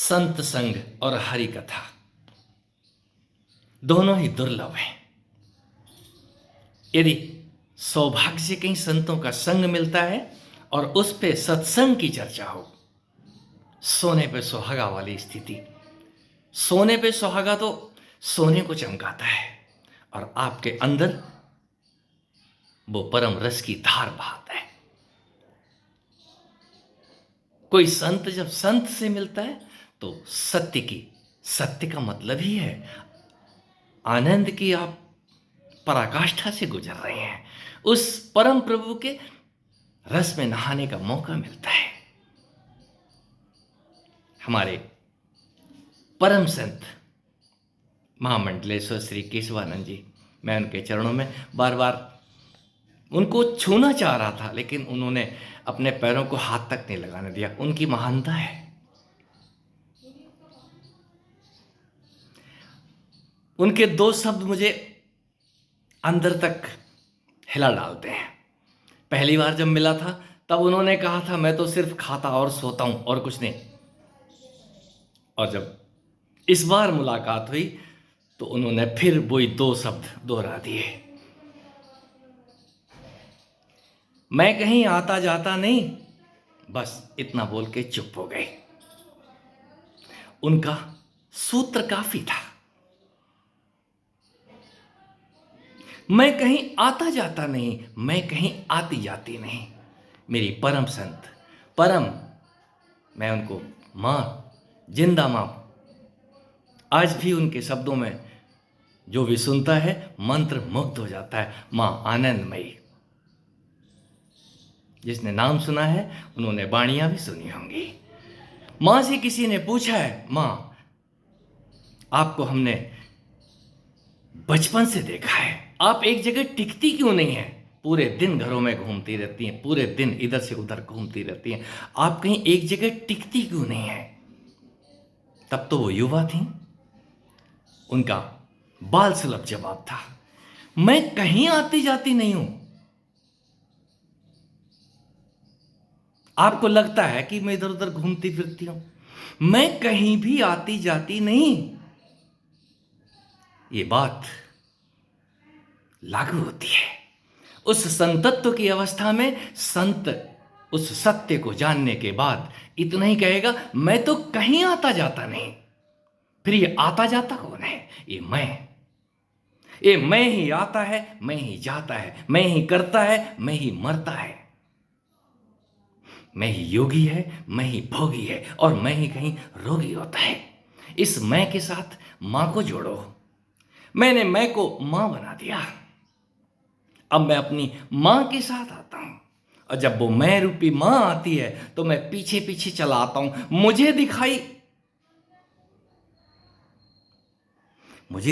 संत संग और हरि कथा दोनों ही दुर्लभ हैं। यदि सौभाग्य से कहीं संतों का संग मिलता है और उस पे सत्संग की चर्चा हो, सोने पे सुहागा वाली स्थिति। सोने पे सुहागा तो सोने को चमकाता है और आपके अंदर वो परम रस की धार बहाता है। कोई संत जब संत से मिलता है तो सत्य का मतलब ही है आनंद की आप पराकाष्ठा से गुजर रहे हैं। उस परम प्रभु के रस में नहाने का मौका मिलता है। हमारे परम संत महामंडलेश्वर श्री केशवानंद जी, मैं उनके चरणों में बार बार उनको छूना चाह रहा था, लेकिन उन्होंने अपने पैरों को हाथ तक नहीं लगाने दिया। उनकी महानता है। उनके दो शब्द मुझे अंदर तक हिला डालते हैं। पहली बार जब मिला था तब उन्होंने कहा था, मैं तो सिर्फ खाता और सोता हूं और कुछ नहीं। और जब इस बार मुलाकात हुई तो उन्होंने फिर वही दो शब्द दोहरा दिए, मैं कहीं आता जाता नहीं। बस इतना बोल के चुप हो गए। उनका सूत्र काफी था, मैं कहीं आता जाता नहीं, मैं कहीं आती जाती नहीं। मेरी परम संत, परम, मैं उनको मां, जिंदा मां। आज भी उनके शब्दों में जो भी सुनता है मंत्र मुग्ध हो जाता है। मां आनंदमयी। जिसने नाम सुना है उन्होंने वाणियां भी सुनी होंगी। मां से किसी ने पूछा है, मां आपको हमने बचपन से देखा है, आप एक जगह टिकती क्यों नहीं है? पूरे दिन घरों में घूमती रहती हैं, पूरे दिन इधर से उधर घूमती रहती हैं, आप कहीं एक जगह टिकती क्यों नहीं है? तब तो वो युवा थी। उनका बाल सुलभ जवाब था, मैं कहीं आती जाती नहीं हूं। आपको लगता है कि मैं इधर उधर घूमती फिरती हूं, मैं कहीं भी आती जाती नहीं। ये बात लागू होती है उस संतत्व की अवस्था में। संत उस सत्य को जानने के बाद इतना ही कहेगा, मैं तो कहीं आता जाता नहीं। फिर ये आता जाता कौन है? ये मैं ही आता है, मैं ही जाता है, मैं ही करता है, मैं ही मरता है। मैं ही योगी है, मैं ही भोगी है, और मैं ही कहीं रोगी होता है। इस मैं के साथ मां को जोड़ो। मैंने मैं को मां बना दिया। अब मैं अपनी मां के साथ आता हूं, और जब वो मैं रूपी मां आती है तो मैं पीछे पीछे चला आता हूं। मुझे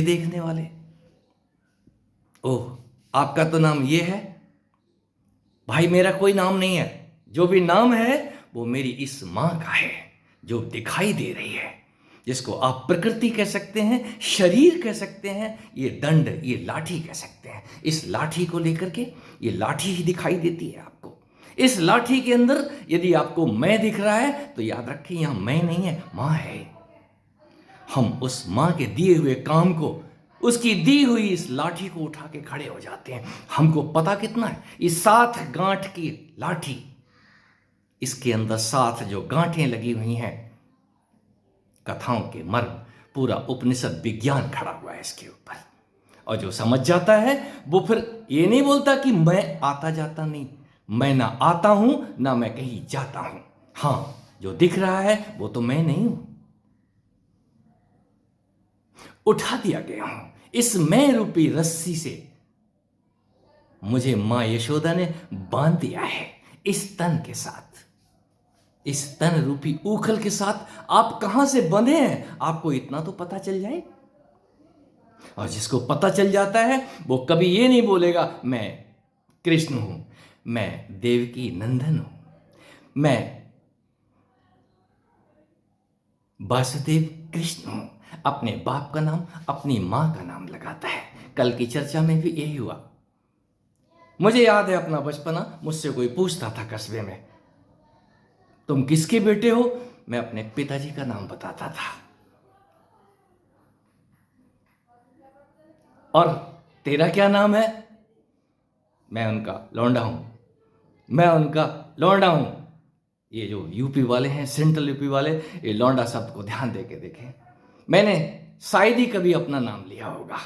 देखने वाले, ओह आपका तो नाम ये है। भाई मेरा कोई नाम नहीं है, जो भी नाम है वो मेरी इस मां का है जो दिखाई दे रही है, जिसको आप प्रकृति कह सकते हैं, शरीर कह सकते हैं, ये दंड, ये लाठी कह सकते हैं। इस लाठी को लेकर के ये लाठी ही दिखाई देती है आपको। इस लाठी के अंदर यदि आपको मैं दिख रहा है तो याद रखिए, यहां मैं नहीं है, मां है। हम उस मां के दिए हुए काम को, उसकी दी हुई इस लाठी को उठा के खड़े हो जाते हैं। हमको पता कितना है, इस 7 गांठ की लाठी, इसके अंदर 7 जो गांठें लगी हुई हैं, कथाओं के मर्म, पूरा उपनिषद विज्ञान खड़ा हुआ है इसके ऊपर। और जो समझ जाता है वो फिर ये नहीं बोलता कि मैं आता जाता नहीं, मैं ना आता हूं ना मैं कहीं जाता हूं। हां, जो दिख रहा है वो तो मैं नहीं हूं, उठा दिया गया हूं इस मैं रूपी रस्सी से। मुझे मां यशोदा ने बांध दिया है इस तन के साथ, इस तन रूपी ऊखल के साथ। आप कहां से बंधे हैं आपको इतना तो पता चल जाए। और जिसको पता चल जाता है वो कभी ये नहीं बोलेगा मैं कृष्ण हूं, मैं देवकी नंदन हूं, मैं वासुदेव कृष्ण हूं। अपने बाप का नाम, अपनी मां का नाम लगाता है। कल की चर्चा में भी यही हुआ। मुझे याद है अपना बचपना, मुझसे कोई पूछता था कस्बे में, तुम किसके बेटे हो? मैं अपने पिताजी का नाम बताता था। और तेरा क्या नाम है? मैं उनका लौंडा हूं, मैं उनका लौंडा हूं। ये जो यूपी वाले हैं, सेंट्रल यूपी वाले, ये लौंडा शब्द को ध्यान दे के देखें। मैंने शायद ही कभी अपना नाम लिया होगा,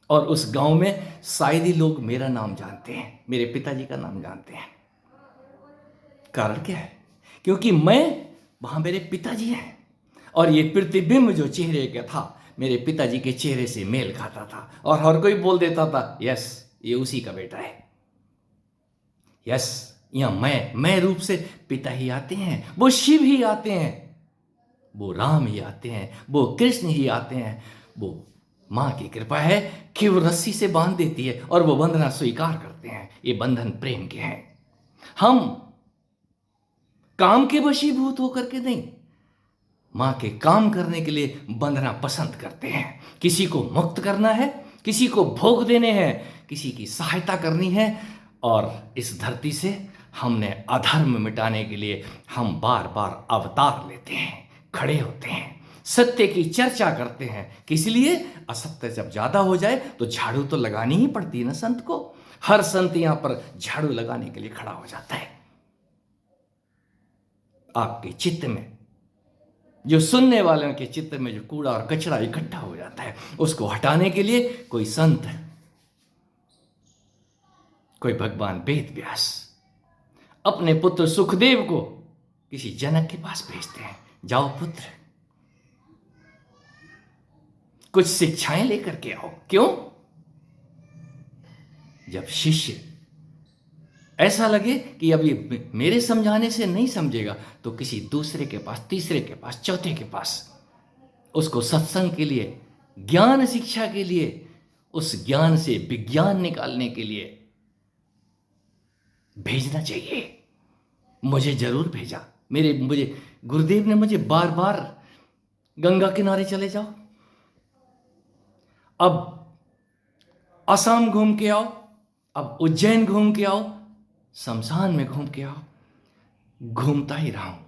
और उस गांव में शायद ही लोग मेरा नाम जानते हैं, मेरे पिताजी का नाम जानते हैं। कारण क्या है? क्योंकि मैं, वहां मेरे पिताजी हैं, और ये प्रतिबिंब जो चेहरे का था मेरे पिताजी के चेहरे से मेल खाता था, और हर कोई बोल देता था, यस ये उसी का बेटा है। यस, यहां मैं रूप से पिता ही आते हैं, वो शिव ही आते हैं, वो राम ही आते हैं, वो कृष्ण ही आते हैं। वो मां की कृपा है कि वो रस्सी से बांध देती है और वो बंधना स्वीकार करते हैं। ये बंधन प्रेम के हैं। हम काम के वशीभूत होकर के नहीं, मां के काम करने के लिए बंधना पसंद करते हैं। किसी को मुक्त करना है, किसी को भोग देने हैं, किसी की सहायता करनी है। और इस धरती से हमने अधर्म मिटाने के लिए हम बार बार अवतार लेते हैं, खड़े होते हैं, सत्य की चर्चा करते हैं। किस लिए? असत्य जब ज्यादा हो जाए तो झाड़ू तो लगानी ही पड़ती है ना संत को। हर संत यहां पर झाड़ू लगाने के लिए खड़ा हो जाता है। आपके चित्त में, जो सुनने वालों के चित्त में जो कूड़ा और कचरा इकट्ठा हो जाता है, उसको हटाने के लिए कोई संत, कोई भगवान वेद व्यास अपने पुत्र सुखदेव को किसी जनक के पास भेजते हैं, जाओ पुत्र, कुछ शिक्षाएं लेकर के आओ। क्यों? जब शिष्य ऐसा लगे कि अब ये मेरे समझाने से नहीं समझेगा, तो किसी दूसरे के पास, तीसरे के पास, चौथे के पास उसको सत्संग के लिए, ज्ञान शिक्षा के लिए, उस ज्ञान से विज्ञान निकालने के लिए भेजना चाहिए। मुझे जरूर भेजा। मुझे गुरुदेव ने मुझे बार बार गंगा किनारे चले जाओ, अब असम घूम के आओ, अब उज्जैन घूम के आओ, शमशान में घूम के आओ, घूमता ही रहा हूं।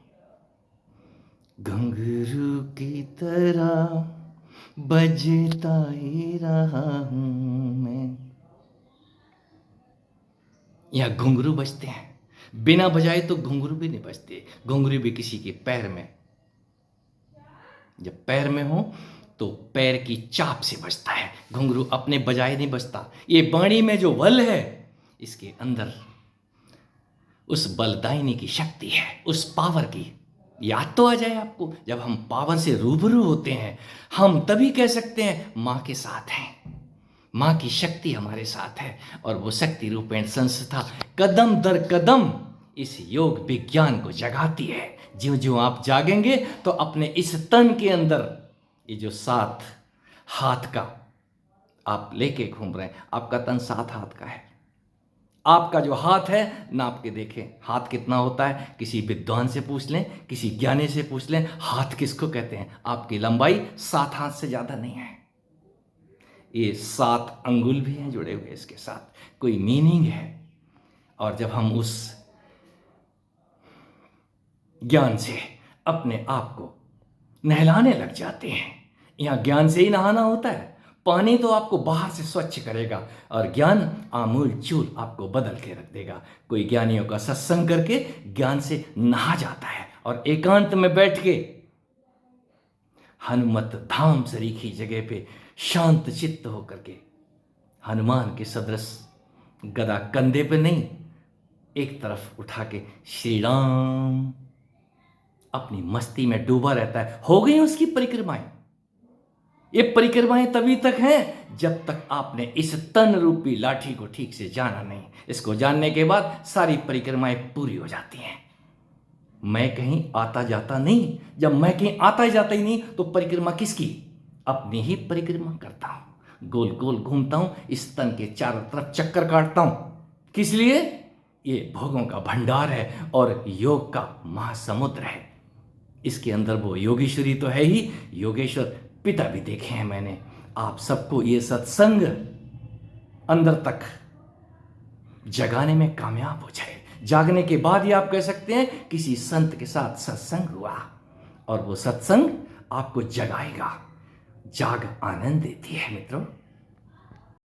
घुंघरू की तरह बजता ही रहा हूं मैं। यहां घुंघरू बजते हैं, बिना बजाए तो घुंघरू भी नहीं बजते। घुंघरू भी किसी के पैर में, जब पैर में हो तो पैर की चाप से बजता है। घुंघरू अपने बजाए नहीं बजता। ये वाणी में जो बल है, इसके अंदर उस बलदायिनी की शक्ति है, उस पावर की। याद तो आ जाए आपको, जब हम पावर से रूबरू होते हैं, हम तभी कह सकते हैं मां के साथ हैं, मां की शक्ति हमारे साथ है। और वो शक्ति रूपेण संस्था कदम दर कदम इस योग विज्ञान को जगाती है। ज्यों ज्यों आप जागेंगे तो अपने इस तन के अंदर ये जो 7 हाथ का आप लेके घूम रहे हैं, आपका तन 7 हाथ का है। आपका जो हाथ है, नाप के देखें हाथ कितना होता है। किसी विद्वान से पूछ लें, किसी ज्ञानी से पूछ लें, हाथ किसको कहते हैं। आपकी लंबाई 7 हाथ से ज्यादा नहीं है। ये 7 अंगुल भी हैं जुड़े हुए, इसके साथ कोई मीनिंग है। और जब हम उस ज्ञान से अपने आप को नहलाने लग जाते हैं, यहां ज्ञान से ही नहाना होता है। पानी तो आपको बाहर से स्वच्छ करेगा, और ज्ञान आमूल चूल आपको बदल के रख देगा। कोई ज्ञानियों का सत्संग करके ज्ञान से नहा जाता है, और एकांत में बैठ के हनुमत धाम सरीखी जगह पे शांत चित्त होकर के, हनुमान के सदृश गदा कंधे पे नहीं, एक तरफ उठा के श्री राम अपनी मस्ती में डूबा रहता है। हो गई उसकी परिक्रमाएं। ये परिक्रमाएं तभी तक हैं जब तक आपने इस तन रूपी लाठी को ठीक से जाना नहीं। इसको जानने के बाद सारी परिक्रमाएं पूरी हो जाती हैं। मैं कहीं आता जाता नहीं। जब मैं कहीं आता जाता ही नहीं, तो परिक्रमा किसकी? अपनी ही परिक्रमा करता हूं, गोल गोल घूमता हूं, इस तन के चारों तरफ चक्कर काटता हूं। किस लिए? ये भोगों का भंडार है और योग का महासमुद्र है। इसके अंदर वो योगेश्वरी तो है ही, योगेश्वर पिता भी देखे हैं मैंने। आप सबको ये सत्संग अंदर तक जगाने में कामयाब हो जाए। जागने के बाद ही आप कह सकते हैं किसी संत के साथ सत्संग हुआ। और वो सत्संग आपको जगाएगा। जाग आनंद देती है मित्रों।